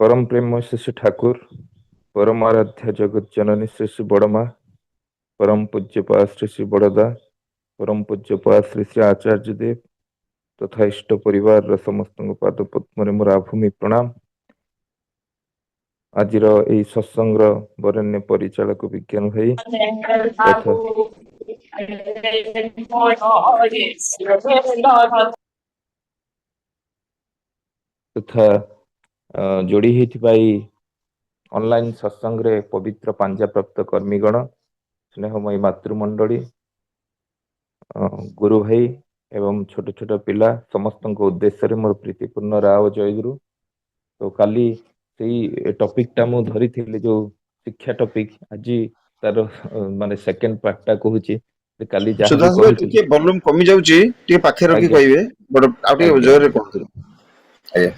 परम प्रेम श्री श्री ठाकुर, परम आराध्य जगत जननी श्री श्री बड़मा, परम पूज्यपा श्री श्री बड़दा, परम पूज्यपा श्री श्री आचार्य देव तथा इष्ट परिवार समस्त पाद पद्म मोर आभूमि प्रणाम। आज सत्संग बरेण्य परिचालक विज्ञान भाई तथा जोड़ी होइथिबा ऑनलाइन सत्संग रे पवित्र पांजा प्राप्त कर्मीगण, स्नेहमयी मातृमंडली, गुरु भाई एवं छोट छोट पिला समस्त उद्देश्य मोर प्रीतिपूर्ण राव जयगुरु। तो काली से टॉपिक टा मु धरी थिले जो शिक्षा टॉपिक, आज तार माने सेकंड पार्ट टा कहूची। काली जहा भी सुधांशु भाई टिके वॉल्यूम कमी जाउची, टिके पाखे रखी कहबे, बड आ टिके जोर रे कहथु। आया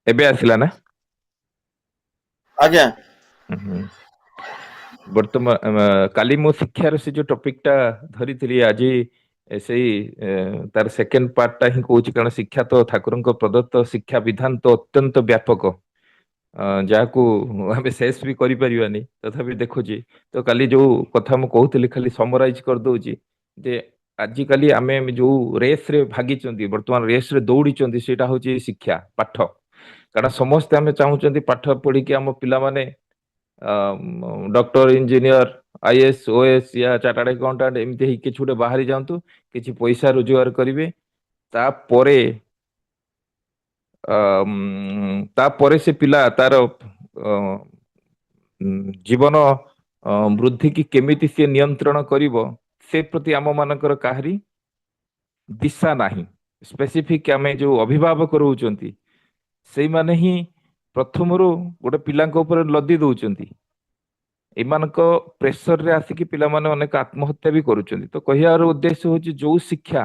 एबे आसिला ना? आज्ञा वर्तमान काली मो शिक्षार से जो टॉपिक टा धरी थिली, आज से तार सेकंड पार्ट टा ही कहूची। कारण शिक्षा तो ठाकुर प्रदत्त शिक्षा विधान तो अत्यंत व्यापक, जाकू आम शेष भी करि परिबानी, तथापि देखुची। तो काली जो कथा मु कहूली खाली समराइज कर दउची जे आजि काली आमे जो रेस रे भागी चंदी, वर्तमान रेस रे दौड़ी चंदी, सेटा होची शिक्षा पाठ। कारण समस्त आमे चाहूचंदी पाठ पढ़ी के आम पिला माने डॉक्टर, इंजीनियर, आईएएस, ओएस या चार्टर्ड अकाउंटेंट एमती ही किछ गोटे बाहरी जांतु, किछि पैसा रोजगार करिवे। तापरे से पिला तार जीवन वृद्धि की केमिति से नियंत्रण करिवो, से प्रति आम मानकर काहरी दिशा नाही। स्पेसिफिक आमे जो अभिभावक रहउचंती से माने ही प्रथमरु गोटे पिलांक ऊपर लदी दउचंती। एमानक प्रेशर रे आसिकी पिला माने अनेक आत्महत्या भी करूचंती। तो कहियार उद्देश्य होची जो शिक्षा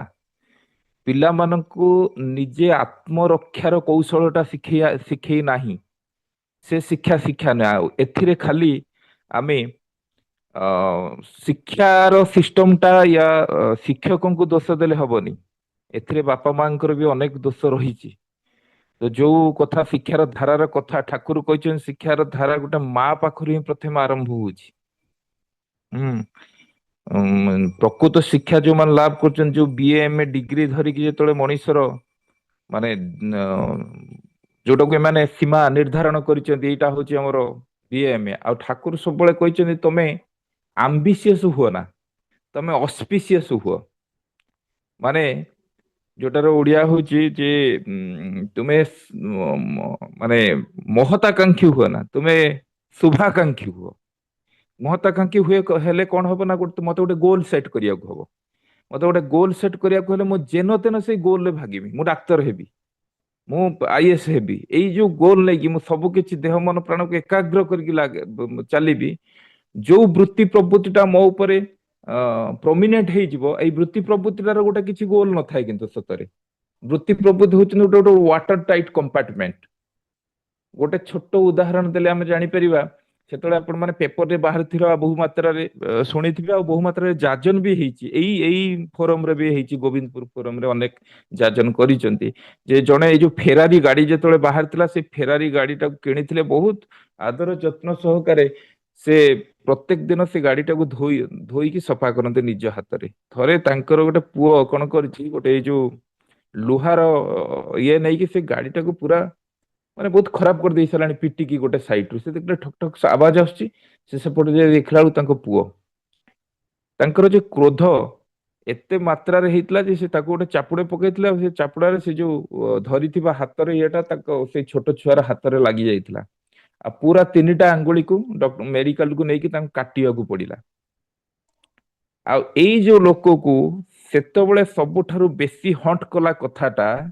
पिला मानकु निजे आत्मरक्षार कौशलटा शिखई नाही, से शिक्षा ना। एथिरे खाली आमे शिक्षार सिस्टमटा या शिक्षकों को दोष देले हबनी, एथिरे बापा मांकर भी अनेक दोष रही। तो जो कथा शिक्षार धारार कथा ठाकुर कहछन, शिक्षार धारा गोटे माँ पाखरु ही प्रथम आरंभ होउची। प्रकृत शिक्षा जो मान लाभ करछन, जो बीए एमए डिग्री धरी कि जेतले मनीषर माने जोटा को माने सीमा निर्धारण करिसेंती, एटा होची हमर बीए एमए। आ ठाकुर सब बळे कहछन तमे एम्बिशियस हुओ ना, तमे ऑस्पिशियस हुओ। माने जोटार ओडिया होची जे तुमे माने महताकांक्षी हुओ ना, तुमे शुभाकांक्षी हुओ। महताकांक्षी हुए हेले कोन हबो ना, मते गोटे गोल सेट करिया को हबो। मते गोटे गोल सेट करिया को हेले मो जेनो तेनो से गोल ले भागीबी। मु डाक्टर हेबी, मु आईएएस हेबी, एई जो गोल नै कि मु सब किछि देह मन प्राण को एकाग्र करके लागे चलीबी। जो वृत्ति प्रवृत्तिटा मो ऊपर प्रोमिनेंट हे जिवो, एई वृत्ति प्रवृत्तिटार गोटे किछि गोल न थाए। किंतु सतरे वृत्ति प्रवृत्ति होछि गोटे वाटर टाइट कंपार्टमेंट। गोटे छोट उदाहरण देले आमे जानि परिबा, सेतले आपण माने पेपर रे बाहर थिरा बहु मात्रा रे सुनिथिबे, आ बहु मात्रा रे जाजन भी हेछि। एई फोरम रे भी हेछि, गोविंदपुर फोरम रे अनेक जाजन करिसंती। जे जणे ए जो फेरारी गाड़ी जेतले बाहर थिला, से फेरारी गाड़ीटा किनिथिले बहुत आदर जत्न सहकारे। से प्रत्येक दिन से गाड़ीटा को धोई की सफा करते निज हाथ रे। थरे तांकर गोटे पुओ कोन करछि, गोटे जो लुहार ये नहीं कि से गाड़ीटा को पूरा माने बहुत खराब कर दे सलानी, पिटी की गोटे साइड रु से देखले ठक ठक आवाज आछी। से सेपटे जे देखला तांको पुओ, तांकर जे क्रोध एते मात्रा रे हेतला जे से ताको गोटे चापुडे पकेइतला। से चापुडा रे से जो धरिथिबा हाथ रे एटा ताको से छोट छुआर हाथ रे लागि जाइतला। आ पूरा तीनटा आंगुली को डॉक्टर मेडिकल को नेकी तांको काटिया को पड़िला। आ एई जो लोक को सेतबेले सबुठारु बेसी हंट कला कथाटा,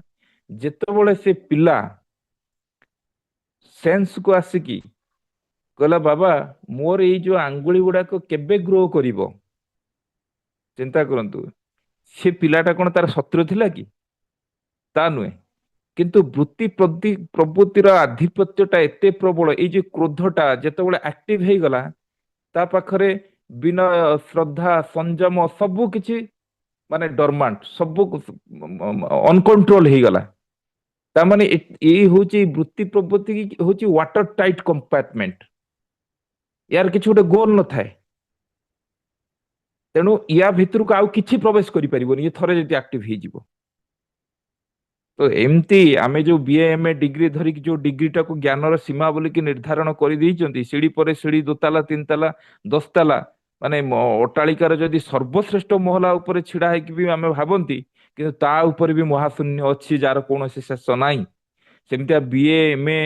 जेतबेले से पिला सेंस को आसिकी कहला बाबा मोर एई जो आंगुली गुडा को केबे ग्रो करिवो। चिंता करंतु, से पिलाटा कोन तार शत्रु थिला कि? ता नुए। किंतु वृत्ति प्रवृत्तिर आधिपत्यटा एते प्रबल, एई जे क्रोधटा जेतबेले एक्टिव हे गला, ता पाखरे विनय, श्रद्धा, संयम सबु किछि ମାନେ ଡରମାଣ୍ଟ ସବୁ ଅନକଣ୍ଟ୍ରୋଲ ହେଇଗଲା। ତାମାନେ ଏଇ ହଉଛି ବୃତ୍ତି ପ୍ରବୃତ୍ତି ହଉଛି ୱାଟର ଟାଇଟ କମ୍ପାର୍ଟମେଣ୍ଟ, ୟାର କିଛି ଗୋଟେ ଗୋଲ ନଥାଏ। ତେଣୁ ୟା ଭିତରକୁ ଆଉ କିଛି ପ୍ରବେଶ କରିପାରିବନି ଇଏ ଥରେ ଯଦି ଆକ୍ଟିଭ ହେଇଯିବ। ତ ଏମିତି ଆମେ ଯୋଉ ବିଏ ଏମଏ ଡିଗ୍ରୀ ଧରିକି ଯୋଉ ଡିଗ୍ରୀଟାକୁ ଜ୍ଞାନର ସୀମା ବୋଲିକି ନିର୍ଦ୍ଧାରଣ କରିଦେଇଛନ୍ତି, ସିଢି ପରେ ସିଢି, ଦୋତାଲା, ତିନିତାଲା, ଦଶତାଲା, ମାନେ ଅଟ୍ଟାଳିକାର ଯଦି ସର୍ବଶ୍ରେଷ୍ଠ ମହଲା ଉପରେ ଛିଡା ହେଇକି ବି ଆମେ ଭାବନ୍ତି, କିନ୍ତୁ ତା ଉପରେ ବି ମହାଶୂନ୍ୟ ଅଛି ଯାହାର କୌଣସି ଶେଷ ନାହିଁ। ସେମିତିଆ ବିଏ ଏମଏ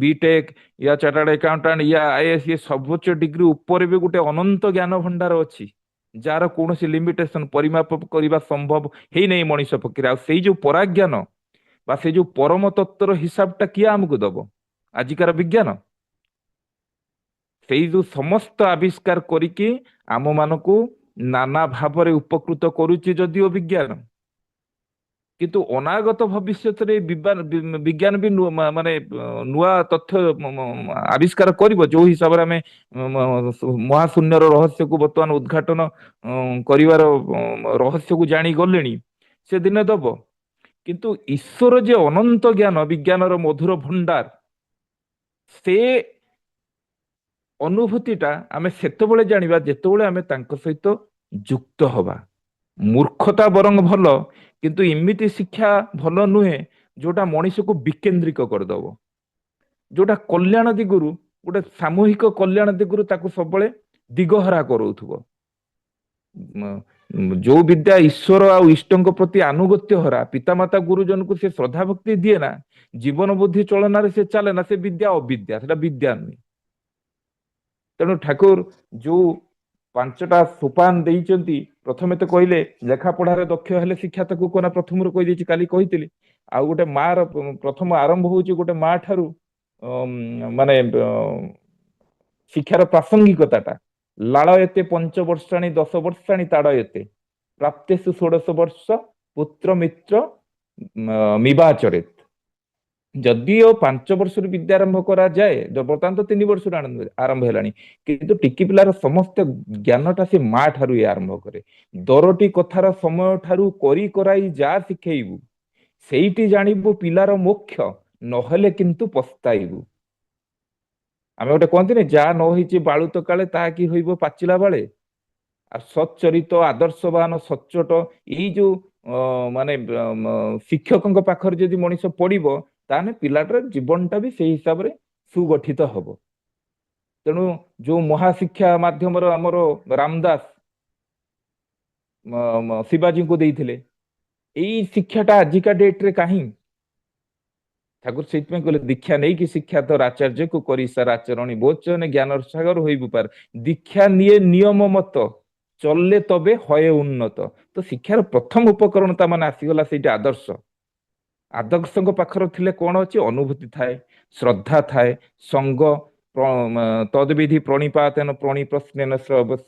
ବିଟେକ୍ ୟା ଚାର୍ଟାର୍ଡ ଆକାଉଣ୍ଟାଣ୍ଟ ୟା ଆଇଏଏସ୍ ଇଏ ସର୍ବୋଚ୍ଚ ଡିଗ୍ରୀ ଉପରେ ବି ଗୋଟେ ଅନନ୍ତ ଜ୍ଞାନ ଭଣ୍ଡାର ଅଛି, ଯାହାର କୌଣସି ଲିମିଟେସନ ପରିମାପ କରିବା ସମ୍ଭବ ହେଇନାହିଁ ମଣିଷ ପକ୍ଷରେ। ଆଉ ସେଇ ଯୋଉ ପରାଜ୍ଞାନ ବା ସେଇ ଯୋଉ ପରମ ତତ୍ତ୍ୱର ହିସାବଟା କିଏ ଆମକୁ ଦବ? ଆଜିକାର ବିଜ୍ଞାନ। ସେଇ ଯୋଉ ସମସ୍ତ ଆବିଷ୍କାର କରିକି ଆମ ମାନଙ୍କୁ ନାନା ଭାବରେ ଉପକୃତ କରୁଛି ଯଦିଓ ବିଜ୍ଞାନ, କିନ୍ତୁ ଅନାଗତ ଭବିଷ୍ୟତରେ ବିଜ୍ଞାନ ବି ମାନେ ନୂଆ ତଥ୍ୟ ଆବିଷ୍କାର କରିବ, ଯୋଉ ହିସାବରେ ଆମେ ମହାଶୂନ୍ୟର ରହସ୍ୟକୁ ବର୍ତ୍ତମାନ ଉଦ୍ଘାଟନ କରିବାର ରହସ୍ୟକୁ ଜାଣି ଗଲେଣି, ସେ ଦିନେ ଦବ। କିନ୍ତୁ ଈଶ୍ୱର ଯେ ଅନନ୍ତ ଜ୍ଞାନ, ବିଜ୍ଞାନର ମଧୁର ଭଣ୍ଡାର, ସେ ଅନୁଭୂତିଟା ଆମେ ସେତେବେଳେ ଜାଣିବା ଯେତେବେଳେ ଆମେ ତାଙ୍କ ସହିତ ଯୁକ୍ତ ହବା। ମୂର୍ଖତା ବରଂ ଭଲ, କିନ୍ତୁ ଏମିତି ଶିକ୍ଷା ଭଲ ନୁହେଁ ଯୋଉଟା ମଣିଷକୁ ବିକେନ୍ଦ୍ରିକ କରିଦବ, ଯୋଉଟା କଲ୍ୟାଣ ଦିଗରୁ, ଗୋଟେ ସାମୂହିକ କଲ୍ୟାଣ ଦିଗରୁ ତାକୁ ସବୁବେଳେ ଦିଗହରା କରଉଥିବ। ଯୋଉ ବିଦ୍ୟା ଈଶ୍ୱର ଆଉ ଇଷ୍ଟଙ୍କ ପ୍ରତି ଆନୁଗତ୍ୟ ହରା, ପିତାମାତା ଗୁରୁଜନକୁ ସେ ଶ୍ରଦ୍ଧା ଭକ୍ତି ଦିଏ ନା, ଜୀବନ ବୁଦ୍ଧି ଚଳନାରେ ସେ ଚାଲେ ନା, ସେ ବିଦ୍ୟା ଅବିଦ୍ୟା, ସେଟା ବିଦ୍ୟା ନୁହେଁ। ତେଣୁ ଠାକୁର ଯୋଉ 5ଟା ସୋପାନ ଦେଇଛନ୍ତି, ପ୍ରଥମେ ତ କହିଲେ ଲେଖାପଢାରେ ଦକ୍ଷ ହେଲେ ଶିକ୍ଷା, ତାକୁ କନା ପ୍ରଥମରୁ କହିଦେଇଛି, କାଲି କହିଥିଲି। ଆଉ ଗୋଟେ ମା ର ପ୍ରଥମ ଆରମ୍ଭ ହଉଛି ଗୋଟେ ମା ଠାରୁ, ମାନେ ଶିକ୍ଷାର ପ୍ରାସଙ୍ଗିକତାଟା। ଲାଳ ଏତେ 5 ବର୍ଷାଣି 10 ବର୍ଷାଣି ତାଡ଼ ଏତେ, ପ୍ରାପ୍ତେଷୁ 16 ବର୍ଷ ପୁତ୍ର ମିତ୍ର ମିବାଚରେତ। ଯଦିଓ 5 ବର୍ଷରୁ ବିଦ୍ୟା ଆରମ୍ଭ କରାଯାଏ, ବର୍ତ୍ତମାନ ତ 3 ବର୍ଷରୁ ଆରମ୍ଭ ହେଲାଣି, କିନ୍ତୁ ଟିକି ପିଲାର ସମସ୍ତ ଜ୍ଞାନଟା ସେ ମା ଠାରୁ ଆରମ୍ଭ କରେ। ଦରଟି କଥାର ସମୟ ଠାରୁ କରି କରାଇ ଯା ଶିଖେଇବୁ, ସେଇଠି ଜାଣିବୁ ପିଲାର ମୋକ୍ଷ, ନହେଲେ କିନ୍ତୁ ପସ୍ତାଇବୁ। ଆମେ ଗୋଟେ କହନ୍ତିନି, ଯାହା ନ ହେଇଛି ବାଳୁତ କାଳେ ତାହା କି ହଇବ ପାଚିଲା ବେଳେ। ଆଉ ସଚ୍ଚରିତ, ଆଦର୍ଶବାନ, ସଚ୍ଚୋଟ, ଏଇ ଯୋଉ ମାନେ ଶିକ୍ଷକଙ୍କ ପାଖରେ ଯଦି ମଣିଷ ପଡିବ, ତାହେଲେ ପିଲାଟାର ଜୀବନଟା ବି ସେଇ ହିସାବରେ ସୁଗଠିତ ହବ। ତେଣୁ ଯୋଉ ମହାଶିକ୍ଷା ମାଧ୍ୟମର ଆମର ରାମଦାସ ଶିବାଜୀଙ୍କୁ ଦେଇଥିଲେ, ଏଇ ଶିକ୍ଷାଟା ଆଜିକା ଡେଟରେ କାହିଁ? ଠାକୁର ସେଇଥିପାଇଁ କହିଲେ, ଦୀକ୍ଷା ନେଇକି ଶିକ୍ଷାତର ଆଚାର୍ଯ୍ୟକୁ କରି ସାର ଆଚରଣୀ ବୋଚନ ଜ୍ଞାନର ସାଗର ହୋଇବୁ ପାର। ଦୀକ୍ଷା ନିଏ ନିୟମ ମତ, ଚଲଲେ ତବେ ହଏ ଉନ୍ନତ। ତ ଶିକ୍ଷାର ପ୍ରଥମ ଉପକରଣ ତା ମାନେ ଆସିଗଲା ସେଇଠି ଆଦର୍ଶ। ଆଦର୍ଶଙ୍କ ପାଖରେ ଥିଲେ କଣ ଅଛି? ଅନୁଭୂତି ଥାଏ, ଶ୍ରଦ୍ଧା ଥାଏ, ସଙ୍ଗ, ତଦବିଧି ପ୍ରଣିପାତେନ ପ୍ରଣିପ୍ରଶ୍ନେନ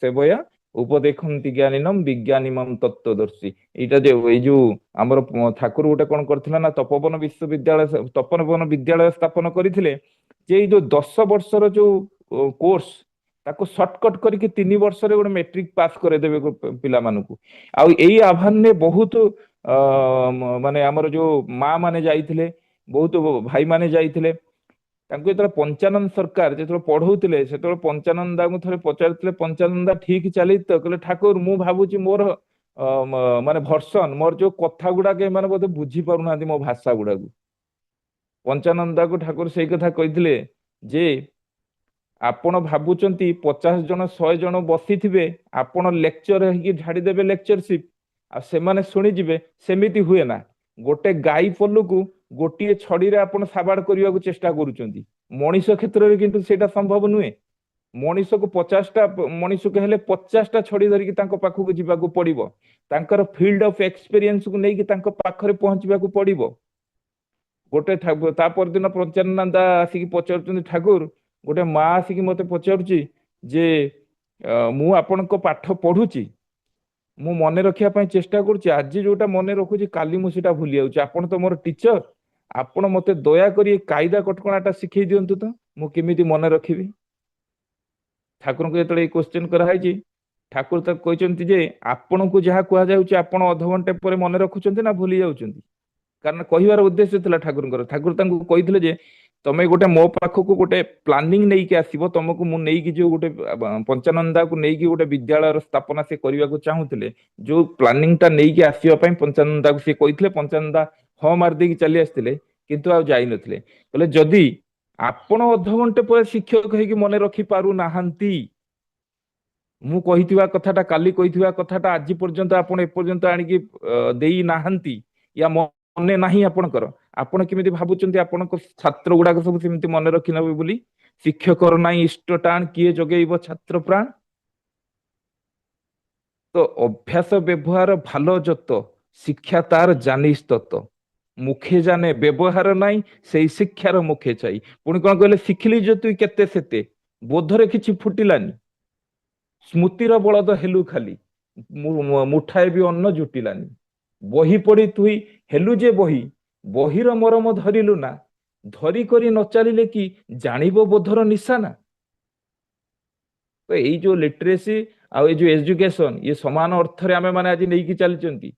ସେବୟା ଉପଦେଖନ୍ତି ଜ୍ଞାନୀନମ ବିଜ୍ଞାନୀମମ ତତ୍ତ୍ୱଦର୍ଶୀ। ଏଇଟା ଯେ ଏଇ ଯୋଉ ଆମର ଠାକୁର ଗୋଟେ କଣ କରିଥିଲା ନା, ତପୋବନ ବିଶ୍ୱବିଦ୍ୟାଳୟ, ତପୋବନ ବିଦ୍ୟାଳୟ ସ୍ଥାପନ କରିଥିଲେ, ଯେ ଏଇ ଯୋଉ 10 ବର୍ଷର ଯୋଉ କୋର୍ସ, ତାକୁ ସର୍ଟକଟ କରିକି 3 ବର୍ଷରେ ଗୋଟେ ମେଟ୍ରିକ ପାସ୍ କରେଇଦେବେ ପିଲାମାନଙ୍କୁ। ଆଉ ଏଇ ଆହ୍ୱାନରେ ବହୁତ ମାନେ ଆମର ଯୋଉ ମା ମାନେ ଯାଇଥିଲେ, ବହୁତ ଭାଇ ମାନେ ଯାଇଥିଲେ। ତାଙ୍କୁ ଯେତେବେଳେ ପଞ୍ଚାନନ ସରକାର ଯେତେବେଳେ ପଢଉଥିଲେ, ସେତେବେଳେ ପଞ୍ଚାନନ୍ଦାଙ୍କୁ ଥରେ ପଚାରିଥିଲେ, ପଞ୍ଚାନନ୍ଦା ଠିକ ଚାଲିଛି ତ? କହିଲେ, ଠାକୁର ମୁଁ ଭାବୁଛି ମୋର ମାନେ ଭର୍ସନ, ମୋର ଯୋଉ କଥା ଗୁଡାକ ଏମାନେ ବୋଧେ ବୁଝି ପାରୁନାହାନ୍ତି ମୋ ଭାଷା ଗୁଡାକୁ। ପଞ୍ଚାନନ୍ଦାକୁ ଠାକୁର ସେଇ କଥା କହିଥିଲେ ଯେ, ଆପଣ ଭାବୁଛନ୍ତି 50 ଜଣ 100 ଜଣ ବସିଥିବେ, ଆପଣ ଲେକ୍ଚର ହେଇକି ଝାଡିଦେବେ ଲେକ୍ଚରସିପ, ଆଉ ସେମାନେ ଶୁଣିଯିବେ। ସେମିତି ହୁଏ ନା। ଗୋଟେ ଗାଈ ପଲୁକୁ ଗୋଟିଏ ଛଡିରେ ଆପଣ ସାବାଡ କରିବାକୁ ଚେଷ୍ଟା କରୁଛନ୍ତି, ମଣିଷ କ୍ଷେତ୍ରରେ କିନ୍ତୁ ସେଇଟା ସମ୍ଭବ ନୁହେଁ। ମଣିଷକୁ 50ଟା ମଣିଷକୁ ହେଲେ 50ଟା ଛଡି ଧରିକି ତାଙ୍କ ପାଖକୁ ଯିବାକୁ ପଡିବ, ତାଙ୍କର ଫିଲ୍ଡ ଅଫ ଏକ୍ସପିରିଏନ୍ସକୁ ନେଇକି ତାଙ୍କ ପାଖରେ ପହଞ୍ଚିବାକୁ ପଡିବ। ଗୋଟେ ତା ପରଦିନ ପଞ୍ଚାନନ୍ଦା ଆସିକି ପଚାରୁଛନ୍ତି, ଠାକୁର ଗୋଟେ ମା ଆସିକି ମତେ ପଚାରୁଛି ଯେ, ମୁଁ ଆପଣଙ୍କ ପାଠ ପଢୁଛି, ମୁଁ ମନେ ରଖିବା ପାଇଁ ଚେଷ୍ଟା କରୁଛି, ଆଜି ଯୋଉଟା ମନେ ରଖୁଛି କାଲି ମୁଁ ସେଇଟା ଭୁଲି ଯାଉଛି। ଆପଣ ତ ମୋର ଟିଚର, ଆପଣ ମତେ ଦୟାକରି କାଇଦା କଟକଣାଟା ଶିଖେଇ ଦିଅନ୍ତୁ ତ, ମୁଁ କେମିତି ମନେ ରଖିବି। ଠାକୁରଙ୍କୁ ଯେତେବେଳେ ଏଇ କୋଶ୍ଚିନ୍ କରାହେଇଛି, ଠାକୁର ତାକୁ କହିଛନ୍ତି ଯେ ଆପଣଙ୍କୁ ଯାହା କୁହାଯାଉଛି ଆପଣ ଅଧଘଣ୍ଟେ ପରେ ମନେ ରଖୁଛନ୍ତି ନା ଭୁଲି ଯାଉଛନ୍ତି? କାରଣ କହିବାର ଉଦ୍ଦେଶ୍ୟ ଥିଲା ଠାକୁରଙ୍କର, ଠାକୁର ତାଙ୍କୁ କହିଥିଲେ ଯେ ତମେ ଗୋଟେ ମୋ ପାଖକୁ ଗୋଟେ ପ୍ଲାନିଂ ନେଇକି ଆସିବ, ତମକୁ ମୁଁ ନେଇକି ଯୋଉ ଗୋଟେ ପଞ୍ଚାନନ୍ଦାକୁ ନେଇକି ଗୋଟେ ବିଦ୍ୟାଳୟର ସ୍ଥାପନା ସେ କରିବାକୁ ଚାହୁଁଥିଲେ, ଯୋଉ ପ୍ଲାନିଂ ଟା ନେଇକି ଆସିବା ପାଇଁ ପଞ୍ଚାନନ୍ଦାକୁ ସେ କହିଥିଲେ, ପଞ୍ଚାନନ୍ଦା ହଁ ମାରିଦେଇକି ଚାଲି ଆସିଥିଲେ କିନ୍ତୁ ଆଉ ଯାଇନଥିଲେ। କହିଲେ ଯଦି ଆପଣ ଅଧଘଣ୍ଟେ ପରେ ଶିକ୍ଷକ ହେଇକି ମନେ ରଖି ପାରୁନାହାନ୍ତି, ମୁଁ କହିଥିବା କଥାଟା, କାଲି କହିଥିବା କଥାଟା ଆଜି ପର୍ଯ୍ୟନ୍ତ ଆପଣ ଏପର୍ଯ୍ୟନ୍ତ ଆଣିକି ଦେଇ ନାହାନ୍ତି, ୟା ମନେ ନାହିଁ ଆପଣଙ୍କର, ଆପଣ କେମିତି ଭାବୁଛନ୍ତି ଆପଣଙ୍କ ଛାତ୍ର ଗୁଡାକ ସବୁ ସେମିତି ମନେ ରଖି ନେବେ ବୋଲି? ଶିକ୍ଷକର ନାହିଁ ଇଷ୍ଟ ଟାଣ, କିଏ ଯୋଗେଇବ ଛାତ୍ର ପ୍ରାଣ। ତ ଅଭ୍ୟାସ ବ୍ୟବହାର ଭଲ ଯତ, ଶିକ୍ଷା ତାର ଜାନିସ୍ ତତ। ମୁଖେ ଜାନେ ବ୍ୟବହାର ନାହିଁ, ସେଇ ଶିକ୍ଷାର ମୁଖେ ଚାଇ। ପୁଣି କଣ କହିଲେ? ଶିଖିଲି ଯେ ତୁଇ କେତେ ସେତେ, ବୋଧରେ କିଛି ଫୁଟିଲାନି, ସ୍ମୃତିର ବଳଦ ହେଲୁ ଖାଲି, ମୁଠାଏ ବି ଅନ୍ନ ଜୁଟିଲାନି। ବହି ପଢି ତୁଇ ହେଲୁ ଯେ ବହି, ବହିର ମରମ ଧରିଲୁ ନା, ଧରି କରି ନ ଚାଲିଲେ କି ଜାଣିବ ବୋଧର ନିଶାନା। ତ ଏଇ ଯୋଉ ଲିଟରେସି ଆଉ ଏଇ ଯୋଉ ଏଜୁକେସନ, ଇଏ ସମାନ ଅର୍ଥରେ ଆମେ ମାନେ ଆଜି ନେଇକି ଚାଲିଛନ୍ତି।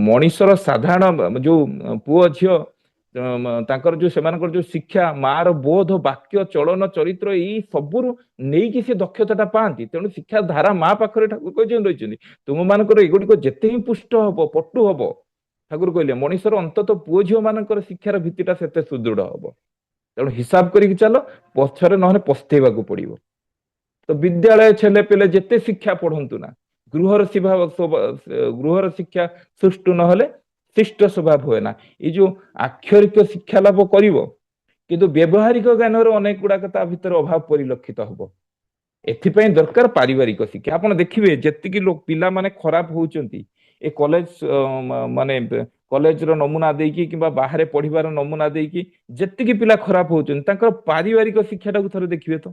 ମଣିଷର ସାଧାରଣ ଯୋଉ ପୁଅ ଝିଅ ତାଙ୍କର ଯୋଉ ସେମାନଙ୍କର ଯୋଉ ଶିକ୍ଷା, ମାର ବୋଧ, ବାକ୍ୟ, ଚଳନ, ଚରିତ୍ର, ଏଇ ସବୁରୁ ନେଇକି ସେ ଦକ୍ଷତା ଟା ପାଆନ୍ତି। ତେଣୁ ଶିକ୍ଷା ଧାରା ମା ପାଖରେ ଠାକୁର କହିଛନ୍ତି ରହିଛନ୍ତି, ତୁମ ମାନଙ୍କର ଏଗୁଡିକ ଯେତେ ହିଁ ପୁଷ୍ଟ ହବ, ପଟୁ ହବ, ଠାକୁର କହିଲେ ମଣିଷର ଅନ୍ତତଃ ପୁଅ ଝିଅ ମାନଙ୍କର ଶିକ୍ଷାର ଭିତ୍ତିଟା ସେତେ ସୁଦୃଢ ହବ। ତେଣୁ ହିସାବ କରିକି ଚାଲ, ପଛରେ ନହେଲେ ପସ୍ତେଇବାକୁ ପଡିବ। ତ ବିଦ୍ୟାଳୟ ଛେଲେ ପିଲେ ଯେତେ ଶିକ୍ଷା ପଢନ୍ତୁ ନା, ଗୃହର ଶିକ୍ଷା ସୃଷ୍ଟୁ ନହେଲେ ଶିଷ୍ଟ ସ୍ୱଭାବ ହୁଏ ନା। ଏଇ ଯୋଉ ଆକ୍ଷରିକ ଶିକ୍ଷା ଲାଭ କରିବ, କିନ୍ତୁ ବ୍ୟବହାରିକ ଜ୍ଞାନର ଅନେକ ଗୁଡାକ ତା ଭିତରେ ଅଭାବ ପରିଲକ୍ଷିତ ହବ। ଏଥିପାଇଁ ଦରକାର ପାରିବାରିକ ଶିକ୍ଷା। ଆପଣ ଦେଖିବେ ଯେତିକି ପିଲାମାନେ ଖରାପ ହଉଛନ୍ତି ଏ କଲେଜ ମାନେ କଲେଜର ନମୁନା ଦେଇକି କିମ୍ବା ବାହାରେ ପଢିବାର ନମୁନା ଦେଇକି ଯେତିକି ପିଲା ଖରାପ ହଉଛନ୍ତି, ତାଙ୍କର ପାରିବାରିକ ଶିକ୍ଷାଟାକୁ ଥରେ ଦେଖିବେ ତ।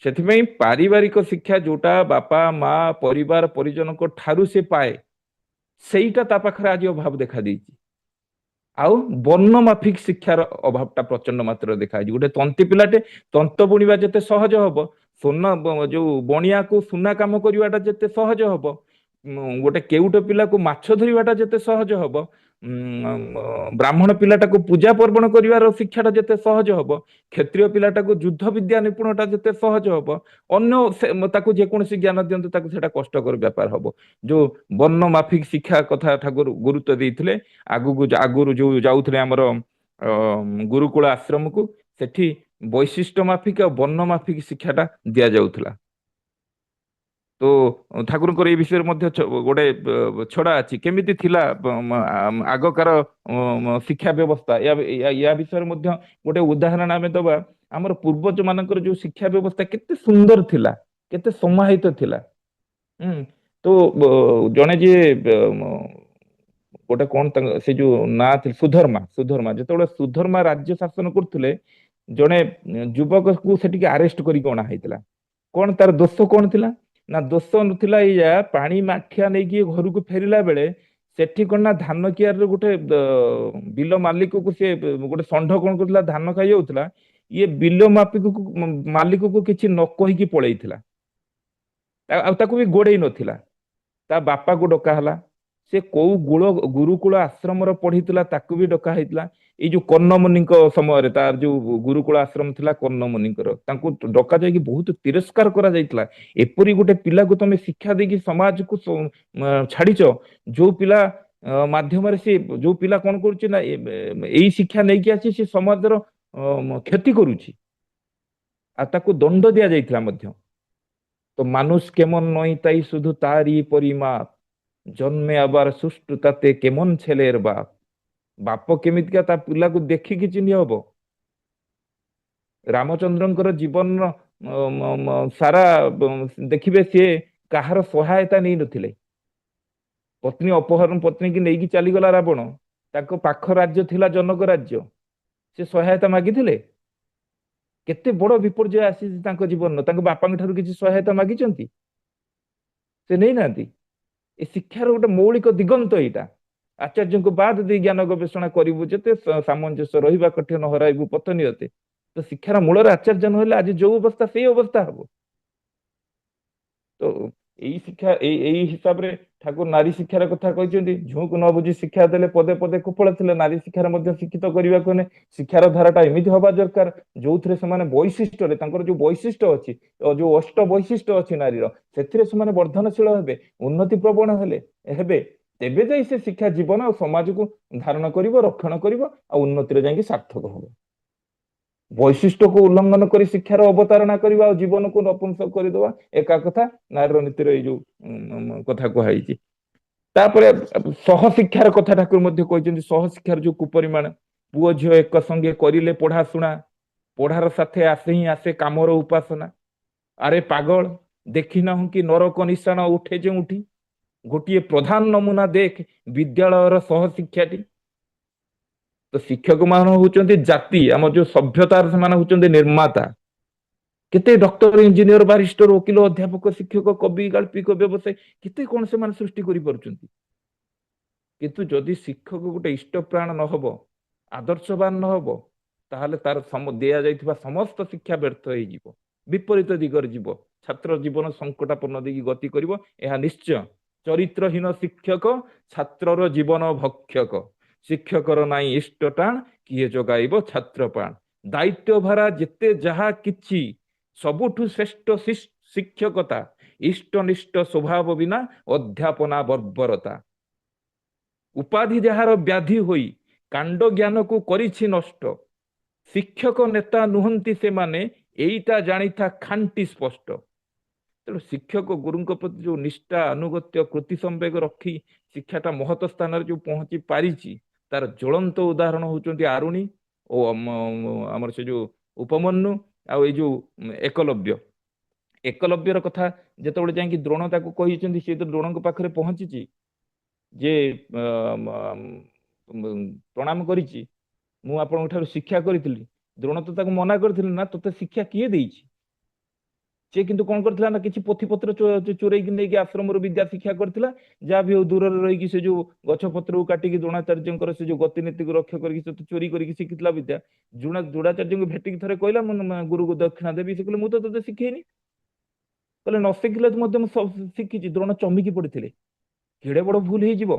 ସେଥିପାଇଁ ପାରିବାରିକ ଶିକ୍ଷା ଯୋଉଟା ବାପା ମା ପରିବାର ପରିଜନଙ୍କ ଠାରୁ ସେ ପାଏ, ସେଇଟା ତା ପାଖରେ ଆଜି ଅଭାବ ଦେଖାଦେଇଛି। ଆଉ ବର୍ଣ୍ଣ ମାଫିକ ଶିକ୍ଷାର ଅଭାବଟା ପ୍ରଚଣ୍ଡ ମାତ୍ରାରେ ଦେଖାଯାଇଛି। ଗୋଟେ ତନ୍ତୀ ପିଲାଟେ ତନ୍ତ ବୁଣିବା ଯେତେ ସହଜ ହବ, ସୁନା ଯୋଉ ବଣିଆକୁ ସୁନା କାମ କରିବାଟା ଯେତେ ସହଜ ହବ, ଗୋଟେ କେଉଟ ପିଲାକୁ ମାଛ ଧରିବାଟା ଯେତେ ସହଜ ହବ, ବ୍ରାହ୍ମଣ ପିଲାଟାକୁ ପୂଜା ପର୍ବଣ କରିବାର ଶିକ୍ଷାଟା ଯେତେ ସହଜ ହବ, କ୍ଷତ୍ରିୟ ପିଲାଟାକୁ ଯୁଦ୍ଧ ବିଦ୍ୟା ନିପୁଣଟା ଯେତେ ସହଜ ହବ, ଅନ୍ୟ ତାକୁ ଯେକୌଣସି ଜ୍ଞାନ ଦିଅନ୍ତୁ ତାକୁ ସେଟା କଷ୍ଟକର ବ୍ୟାପାର ହବ। ଯୋଉ ବର୍ଣ୍ଣ ମାଫିକ ଶିକ୍ଷା କଥା ଠାକୁର ଗୁରୁତ୍ୱ ଦେଇଥିଲେ, ଆଗରୁ ଯୋଉ ଯାଉଥିଲେ ଆମର ଗୁରୁକୁଳ ଆଶ୍ରମକୁ, ସେଠି ବୈଶିଷ୍ଟ୍ୟ ମାଫିକ ଆଉ ବର୍ଣ୍ଣ ମାଫିକ ଶିକ୍ଷାଟା ଦିଆଯାଉଥିଲା। ତ ଠାକୁରଙ୍କର ଏଇ ବିଷୟରେ ମଧ୍ୟ ଗୋଟେ ଛଡା ଅଛି, କେମିତି ଥିଲା ଆଗକାର ଶିକ୍ଷା ବ୍ୟବସ୍ଥା। ୟା ବିଷୟରେ ମଧ୍ୟ ଗୋଟେ ଉଦାହରଣ ଆମେ ଦବା। ଆମର ପୂର୍ବଜ ମାନଙ୍କର ଯୋଉ ଶିକ୍ଷା ବ୍ୟବସ୍ଥା କେତେ ସୁନ୍ଦର ଥିଲା, କେତେ ସମାହିତ ଥିଲା। ତ ଜଣେ ଯିଏ ଗୋଟେ କଣ ସେ ଯୋଉ ନାଁ ଥିଲା, ସୁଧର୍ମା ଯେତେବେଳେ ସୁଧର୍ମା ରାଜ୍ୟ ଶାସନ କରୁଥିଲେ, ଜଣେ ଯୁବକକୁ ସେଠିକି ଆରେଷ୍ଟ କରିକି ଅଣା ହେଇଥିଲା। କଣ ତାର ଦୋଷ କଣ ଥିଲା? ନା ଦୋଷ ନଥିଲା ଏଇଆ, ପାଣି ମାଠିଆ ନେଇକି ଘରକୁ ଫେରିଲା ବେଳେ ସେଠି କଣ ନା ଧାନ କିଆରିରେ ଗୋଟେ ବିଲ ମାଲିକକୁ ସେ ଗୋଟେ ଷଣ୍ଢ କଣ କରୁଥିଲା, ଧାନ ଖାଇ ଯାଉଥିଲା, ଇଏ ବିଲ ମାଲିକକୁ କିଛି ନ କହିକି ପଳେଇଥିଲା, ଆଉ ତାକୁ ବି ଗୋଡେଇ ନଥିଲା। ତା ବାପାକୁ ଡକା ହେଲା, ସେ କୋଉ ଗୁରୁକୁଳ ଆଶ୍ରମର ପଢିଥିଲା ତାକୁ ବି ଡକା ହେଇଥିଲା। ଏଇ ଯୋଉ କର୍ଣ୍ଣମୁନିଙ୍କ ସମୟରେ, ତାର ଯୋଉ ଗୁରୁକୁଳ ଆଶ୍ରମ ଥିଲା କର୍ଣ୍ଣମୁନିଙ୍କର, ତାଙ୍କୁ ଡକା ଯାଇକି ବହୁତ ତିରସ୍କାର କରାଯାଇଥିଲା। ଏପରି ଗୋଟେ ପିଲାକୁ ତମେ ଶିକ୍ଷା ଦେଇକି ସମାଜକୁ ଛାଡିଛ, ଯୋଉ ପିଲା ମାଧ୍ୟମରେ ସେ, ଯୋଉ ପିଲା କଣ କରୁଛି ନା ଏଇ ଶିକ୍ଷା ନେଇକି ଆସି ସେ ସମାଜର କ୍ଷତି କରୁଛି, ଆଉ ତାକୁ ଦଣ୍ଡ ଦିଆଯାଇଥିଲା ମଧ୍ୟ। তো মানুষ কেমন নয় তাই শুধু তারই পরিমাপ, জন্মে আবার সুষ্ঠু তাতে কেমন ছেলের বাপ। ବାପ କେମିତିକା ତା ପିଲାକୁ ଦେଖିକି ଚିହ୍ନି ହବ। ରାମଚନ୍ଦ୍ରଙ୍କର ଜୀବନର ସାରା ଦେଖିବେ, ସିଏ କାହାର ସହାୟତା ନେଇନଥିଲେ। ପତ୍ନୀ ଅପହରଣ, ପତ୍ନୀ କି ନେଇକି ଚାଲିଗଲା ରାବଣ, ତାଙ୍କ ପାଖ ରାଜ୍ୟ ଥିଲା ଜନକ ରାଜ୍ୟ, ସେ ସହାୟତା ମାଗିଥିଲେ? କେତେ ବଡ ବିପର୍ଯ୍ୟୟ ଆସିଛି ତାଙ୍କ ଜୀବନର, ତାଙ୍କ ବାପାଙ୍କ ଠାରୁ କିଛି ସହାୟତା ମାଗିଛନ୍ତି? ସେ ନେଇନାହାନ୍ତି। ଏ ଶିକ୍ଷାର ଗୋଟେ ମୌଳିକ ଦିଗନ୍ତ ଏଇଟା। ଆଚାର୍ଯ୍ୟଙ୍କୁ ବାଦ ଦେଇ ଜ୍ଞାନ ଗବେଷଣା କରିବୁ ଯେତେ, ସାମଞ୍ଜସ୍ୟ ରହିବା କଠିନ ହରାଇବୁ ପଥ ନିୟତେ। ତ ଶିକ୍ଷାର ମୂଳରେ ଆଚାର୍ଯ୍ୟ ନହେଲେ ଆଜି ଯୋଉ ଅବସ୍ଥା ସେଇ ଅବସ୍ଥା ହବ। ତ ଏଇ ଶିକ୍ଷା ଏଇ ହିସାବରେ ଠାକୁର ନାରୀ ଶିକ୍ଷାର କଥା କହିଛନ୍ତି। ଝୁଁକୁ ନ ବୁଝି ଶିକ୍ଷା ଦେଲେ ପଦେ ପଦେ କୁଫଳ ଥିଲେ। ନାରୀ ଶିକ୍ଷାରେ ମଧ୍ୟ ଶିକ୍ଷିତ କରିବାକୁ ହେଲେ ଶିକ୍ଷାର ଧାରାଟା ଏମିତି ହବା ଦରକାର ଯୋଉଥିରେ ସେମାନେ ବୈଶିଷ୍ଟ୍ୟରେ ତାଙ୍କର ଯୋଉ ବୈଶିଷ୍ଟ୍ୟ ଅଛି, ଯୋଉ ଅଷ୍ଟ ବୈଶିଷ୍ଟ୍ୟ ଅଛି ନାରୀର, ସେଥିରେ ସେମାନେ ବର୍ଦ୍ଧନଶୀଳ ହେବେ, ଉନ୍ନତି ପ୍ରବଣ ହେବେ, ତେବେ ଯାଇ ସେ ଶିକ୍ଷା ଜୀବନ ଆଉ ସମାଜକୁ ଧାରଣ କରିବ, ରକ୍ଷଣ କରିବ, ଆଉ ଉନ୍ନତିରେ ଯାଇକି ସାର୍ଥକ ହବ। ବୈଶିଷ୍ଟ୍ୟକୁ ଉଲ୍ଲଂଘନ କରି ଶିକ୍ଷାର ଅବତାରଣା କରିବା ଆଉ ଜୀବନକୁ ନପୁଂସକ କରିଦେବା ଏକା କଥା। ନାରୀର ନୀତିର ଏଇ ଯୋଉ କଥା କୁହାଯାଇଛି। ତାପରେ ସହଶିକ୍ଷାର କଥା ଠାକୁର ମଧ୍ୟ କହିଛନ୍ତି। ସହଶିକ୍ଷାର ଯୋଉ କୁପରିମାଣ, ପୁଅ ଝିଅ ଏକ ସଙ୍ଗେ କରିଲେ ପଢା ଶୁଣା, ପଢାର ସାଥେ ଆସେ ହିଁ ଆସେ କାମର ଉପାସନା। ଆରେ ପାଗଳ ଦେଖିନାହୁଁ କି ନରକ ନିଶାଣ ଉଠେ ଯେଉଁଠି, ଗୋଟିଏ ପ୍ରଧାନ ନମୁନା ଦେଖ ବିଦ୍ୟାଳୟର ସହଶିକ୍ଷାଟି। ତ ଶିକ୍ଷକ ମାନେ ହଉଛନ୍ତି ଜାତି, ଆମର ଯୋଉ ସଭ୍ୟତାର ସେମାନେ ହଉଛନ୍ତି ନିର୍ମାତା। କେତେ ଡକ୍ଟର, ଇଞ୍ଜିନିୟର, ବାରିଷ୍ଟର, ଓକିଲ, ଅଧ୍ୟାପକ, ଶିକ୍ଷକ, କବି, ଗାଳ୍ପିକ, ବ୍ୟବସାୟୀ, କେତେ କଣ ସେମାନେ ସୃଷ୍ଟି କରିପାରୁଛନ୍ତି। କିନ୍ତୁ ଯଦି ଶିକ୍ଷକ ଗୋଟେ ଇଷ୍ଟପ୍ରାଣ ନ ହବ, ଆଦର୍ଶବାନ ନ ହବ, ତାହେଲେ ତାର ଦିଆଯାଇଥିବା ସମସ୍ତ ଶିକ୍ଷା ବ୍ୟର୍ଥ ହେଇଯିବ, ବିପରୀତ ଦିଗରେ ଯିବ, ଛାତ୍ର ଜୀବନ ସଙ୍କଟାପନ୍ନ ଦେଇକି ଗତି କରିବ। ଏହା ନିଶ୍ଚୟ। ଚରିତ୍ରହୀନ ଶିକ୍ଷକ ଛାତ୍ରର ଜୀବନ ଭକ୍ଷକ, ଶିକ୍ଷକର ନାଇଁ ଇଷ୍ଟଟାଣ କିଏ ଯୋଗାଇବ ଛାତ୍ର ପ୍ରାଣ। ଦାୟିତ୍ୱ ଭାରା ଯେତେ ଯାହା କିଛି, ସବୁଠୁ ଶ୍ରେଷ୍ଠ ଶିକ୍ଷକତା, ଇଷ୍ଟନିଷ୍ଠ ସ୍ୱଭାବ ବିନା ଅଧ୍ୟାପନା ବର୍ବରତା। ଉପାଧି ଯାହାର ବ୍ୟାଧି ହୋଇ କାଣ୍ଡ ଜ୍ଞାନକୁ କରିଛି ନଷ୍ଟ, ଶିକ୍ଷକ ନେତା ନୁହନ୍ତି ସେମାନେ, ଏଇଟା ଜାଣିଥା ଖାଣ୍ଟି ସ୍ପଷ୍ଟ। ତେଣୁ ଶିକ୍ଷକ ଗୁରୁଙ୍କ ପ୍ରତି ଯୋଉ ନିଷ୍ଠା, ଆନୁଗତ୍ୟ, କୃତି ସମ୍ବେଗ ରଖି ଶିକ୍ଷାଟା ମହତ ସ୍ଥାନରେ ଯୋଉ ପହଞ୍ଚି ପାରିଛି, ତାର ଜ୍ୱଳନ୍ତ ଉଦାହରଣ ହଉଛନ୍ତି ଆରୁଣୀ ଓ ଆମର ସେ ଯୋଉ ଉପମନ୍ୟୁ ଆଉ ଏଇ ଯୋଉ ଏକଲବ୍ୟ। ଏକଲବ୍ୟର କଥା ଯେତେବେଳେ ଯାଇକି ଦ୍ରୋଣ ତାକୁ କହିଛନ୍ତି, ସେ ତ ଦ୍ରୋଣଙ୍କ ପାଖରେ ପହଞ୍ଚିଛି ଯେ ପ୍ରଣାମ କରିଛି, ମୁଁ ଆପଣଙ୍କ ଠାରୁ ଶିକ୍ଷା କରିଥିଲି। ଦ୍ରୋଣ ତ ତାକୁ ମନା କରିଥିଲି, ନା ତୋତେ ଶିକ୍ଷା କିଏ ଦେଇଛି? ସେ କିନ୍ତୁ କଣ କରିଥିଲା ନା, କିଛି ପୋଥିପତ୍ର ଚୋରେଇକି ନେଇକି ଆଶ୍ରମରୁ ବିଦ୍ୟା ଶିକ୍ଷା କରିଥିଲା। ଯାହା ବି ହଉ ଦୂରରେ ରହିକି ସେ ଯୋଉ ଗଛ ପତ୍ରକୁ କାଟିକି ଦ୍ରୋଣାଚାର୍ଯ୍ୟଙ୍କର ସେ ଯୋଉ ଗତିନୀତିକୁ ରକ୍ଷା କରିକି ସେ ଚୋରି କରିକି ଶିଖିଥିଲା ବିଦ୍ୟା। ଦ୍ରୋଣାଚାର୍ଯ୍ୟଙ୍କୁ ଭେଟିକି ଥରେ କହିଲା, ମୁଁ ଗୁରୁକୁ ଦକ୍ଷିଣା ଦେବି। ସେ କହିଲେ, ମୁଁ ତ ତୋତେ ଶିଖେଇନି। କହିଲେ, ନ ଶିଖିଲେ ମଧ୍ୟ ମୁଁ ଶିଖିଛି। ଦ୍ରୋଣ ଚମିକି ପଡିଥିଲେ, କେଡେ ବଡ ଭୁଲ ହେଇଯିବ।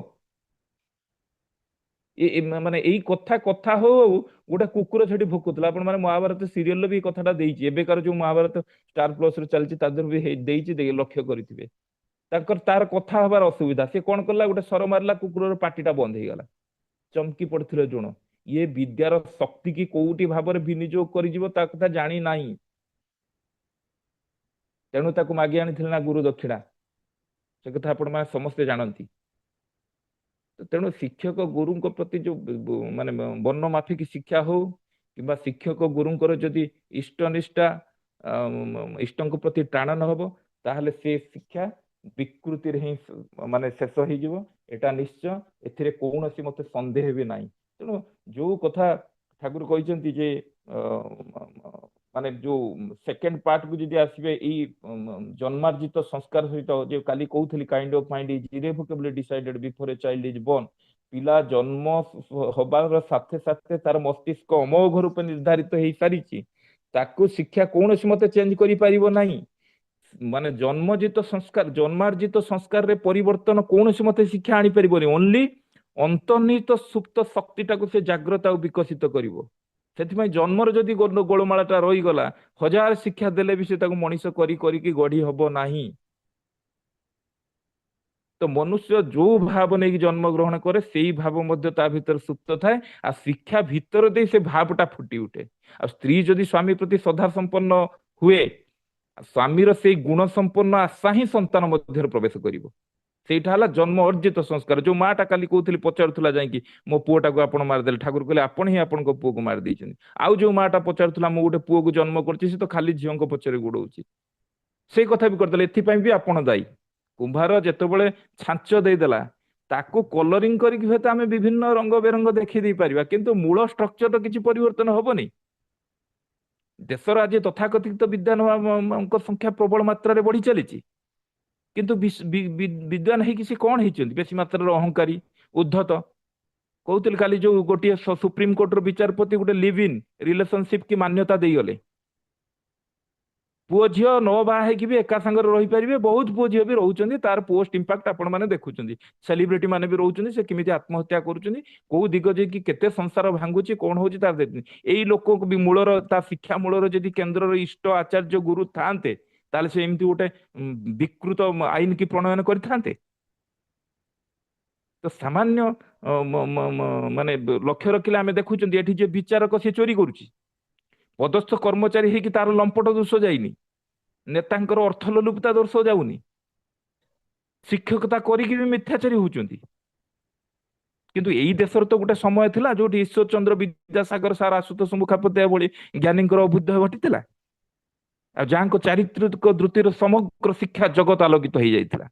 ମାନେ ଏଇ କଥା ହଉ ହଉ ଗୋଟେ କୁକୁର ସେଠି ଭୁକୁଥିଲା। ଆପଣ ମାନେ ମହାଭାରତ ସିରିଏଲରେ ବି କଥାଟା ଦେଇଛି, ଏବେକାର ଯୋଉ ମହାଭାରତ ଷ୍ଟାର ପ୍ଲସ ରେ ଚାଲିଛି ତା ଦେହରେ ବି ଦେଇଛି, ଲକ୍ଷ୍ୟ କରିଥିବେ। ତାର କଥା ହବାର ଅସୁବିଧା, ସେ କଣ କଲା, ଗୋଟେ ସର ମାରିଲା, କୁକୁରର ପାଟିଟା ବନ୍ଦ ହେଇଗଲା। ଚମକି ପଡିଥିଲେ ଦ୍ରୋଣ। ଇଏ ବିଦ୍ୟାର ଶକ୍ତି କି କୋଉଠି ଭାବରେ ବିନିଯୋଗ କରିଯିବ ତା କଥା ଜାଣି ନାହିଁ। ତେଣୁ ତାକୁ ମାଗି ଆଣିଥିଲେ ନା ଗୁରୁ ଦକ୍ଷିଣା, ସେ କଥା ଆପଣ ମାନେ ସମସ୍ତେ ଜାଣନ୍ତି। ତେଣୁ ଶିକ୍ଷକ ଗୁରୁଙ୍କ ପ୍ରତି ଯୋଉ ମାନେ ବର୍ଣ୍ଣ ମାଫିକ ଶିକ୍ଷା ହଉ କିମ୍ବା ଶିକ୍ଷକ ଗୁରୁଙ୍କର ଯଦି ଇଷ୍ଟନିଷ୍ଠା ଇଷ୍ଟଙ୍କ ପ୍ରତି ଟାଣ ନ ହବ, ତାହେଲେ ସେ ଶିକ୍ଷା ବିକୃତିରେ ହିଁ ମାନେ ଶେଷ ହେଇଯିବ, ଏଟା ନିଶ୍ଚୟ। ଏଥିରେ କୌଣସି ମତେ ସନ୍ଦେହ ବି ନାହିଁ। ତେଣୁ ଯୋଉ କଥା ଠାକୁର କହିଛନ୍ତି ଯେ ମାନେ ଯୋଉ ସେକେଣ୍ଡ ପାର୍ଟ କୁ ଯଦି ଆସିବେ, ଏଇ ଜନ୍ମାର୍ଜିତ ସଂସ୍କାର ସହିତ, ଯେ କାଲି କହୁଥିଲି kind of mind is irrevocably decided before a child is born। ପିଲା ଜନ୍ମ ହବାର ସାଥେ ସାଥେ ତାର ମସ୍ତିଷ୍କ ଅମୋଘ ରୂପେ ନିର୍ଦ୍ଧାରିତ ହେଇସାରିଛି, ତାକୁ ଶିକ୍ଷା କୌଣସି ମତେ ଚେଞ୍ଜ କରିପାରିବ ନାହିଁ। ମାନେ ଜନ୍ମାର୍ଜିତ ସଂସ୍କାରରେ ପରିବର୍ତ୍ତନ କୌଣସି ମତେ ଶିକ୍ଷା ଆଣିପାରିବନି। ଓନ୍ଲି ଅନ୍ତର୍ନିହିତ ସୁପ୍ତ ଶକ୍ତିଟାକୁ ସେ ଜାଗ୍ରତ ଆଉ ବିକଶିତ କରିବ। ସେଥିପାଇଁ ଜନ୍ମର ଯଦି ଗୋଳମାଳାଟା ରହିଗଲା, ହଜାର ଶିକ୍ଷା ଦେଲେ ବି ସେ ତାକୁ ମଣିଷ କରିକି ଗଢି ହବ ନାହିଁ। ତ ମନୁଷ୍ୟ ଯୋଉ ଭାବ ନେଇକି ଜନ୍ମ ଗ୍ରହଣ କରେ, ସେଇ ଭାବ ମଧ୍ୟ ତା ଭିତରେ ସୁପ୍ତ ଥାଏ। ଆଉ ଶିକ୍ଷା ଭିତର ଦେଇ ସେ ଭାବଟା ଫୁଟି ଉଠେ। ଆଉ ସ୍ତ୍ରୀ ଯଦି ସ୍ୱାମୀ ପ୍ରତି ଶ୍ରଦ୍ଧା ସମ୍ପନ୍ନ ହୁଏ, ସ୍ୱାମୀର ସେଇ ଗୁଣ ସମ୍ପନ୍ନ ଆଶା ହିଁ ସନ୍ତାନ ମଧ୍ୟରେ ପ୍ରବେଶ କରିବ। ସେଇଟା ହେଲା ଜନ୍ମ ଅର୍ଜିତ ସଂସ୍କାର। ଯୋଉ ମାଟା କାଲି କହୁଥିଲି ପଚାରୁଥିଲା ଯାଇକି, ମୋ ପୁଅଟାକୁ ଆପଣ ମାରିଦେଲେ, ଠାକୁର କହିଲେ ଆପଣ ହିଁ ଆପଣଙ୍କ ପୁଅକୁ ମାରି ଦେଇଛନ୍ତି। ଆଉ ଯୋଉ ମାଟା ପଚାରୁଥିଲା, ମୁଁ ଗୋଟେ ପୁଅକୁ ଜନ୍ମ କରିଛି, ସେ ତ ଖାଲି ଝିଅଙ୍କ ପଛରେ ଗୋଡଉଛି, ସେଇ କଥା ବି କରିଦେଲେ। ଏଥିପାଇଁ ବି ଆପଣ ଦାୟୀ। କୁମ୍ଭାର ଯେତେବେଳେ ଛାଞ୍ଚ ଦେଇଦେଲା, ତାକୁ କଲରିଂ କରିକି ହୁଏତ ଆମେ ବିଭିନ୍ନ ରଙ୍ଗ ବେରଙ୍ଗ ଦେଖି ଦେଇ ପାରିବା, କିନ୍ତୁ ମୂଳ ଷ୍ଟ୍ରକ୍ଚର ତ କିଛି ପରିବର୍ତ୍ତନ ହବନି। ଦେଶର ଆଜି ତଥାକଥିତ ବିଦ୍ୱାନଙ୍କ ସଂଖ୍ୟା ପ୍ରବଳ ମାତ୍ରାରେ ବଢି ଚାଲିଛି, କିନ୍ତୁ ବିଦ୍ୱାନ ହେଇକି ସେ କଣ ହେଇଛନ୍ତି? ବେଶୀ ମାତ୍ରାରେ ଅହଙ୍କାରୀ, ଉଦ୍ଧତ। କହୁଥିଲି କାଲି ଯୋଉ ଗୋଟିଏ ସୁପ୍ରିମକୋର୍ଟର ବିଚାରପତି ଗୋଟେ ଲିଭ୍ ଇନ୍ ରିଲେସନସିପ କି ମାନ୍ୟତା ଦେଇଗଲେ। पुओ झी न बाहा भी एका सागर रही पारे बहुत पुओ झी भी रोचे तार पोस्ट इंपैक्ट आपण मैंने देखुं सेलिब्रिटी माने भी रोचे से किमी आत्महत्या कौ दिग जे कि केते संसार भांगुची कौन हो तार यही लोक भी मूलर ता शिक्षा मूलर जदि केन्द्र इष्ट आचार्य गुरु थाते ताले से एमती गोटे विकृत आईन की प्रणयन करते तो सामान्य माने लक्ष्य रखिले आम देखुं ये विचारक सी चोरी करुच्ची पदस्थ कर्मचारी होगी तार लंपट दोष जाइनी नेतांकर अर्थ लोलुपता दोष जाऊनी शिक्षकता करिकी भी मिथ्याचारी होउचंती किंतु एई देशर तो गोटे समय थिला जो ईश्वर चंद्र विद्यासागर सार आशुतोष मुखापत्या भली ज्ञानींकर अभ्युदय घटिथिला आ जांको चारित्रिक द्रुतिर समग्र शिक्षा जगत आलोकित हो जाइथिला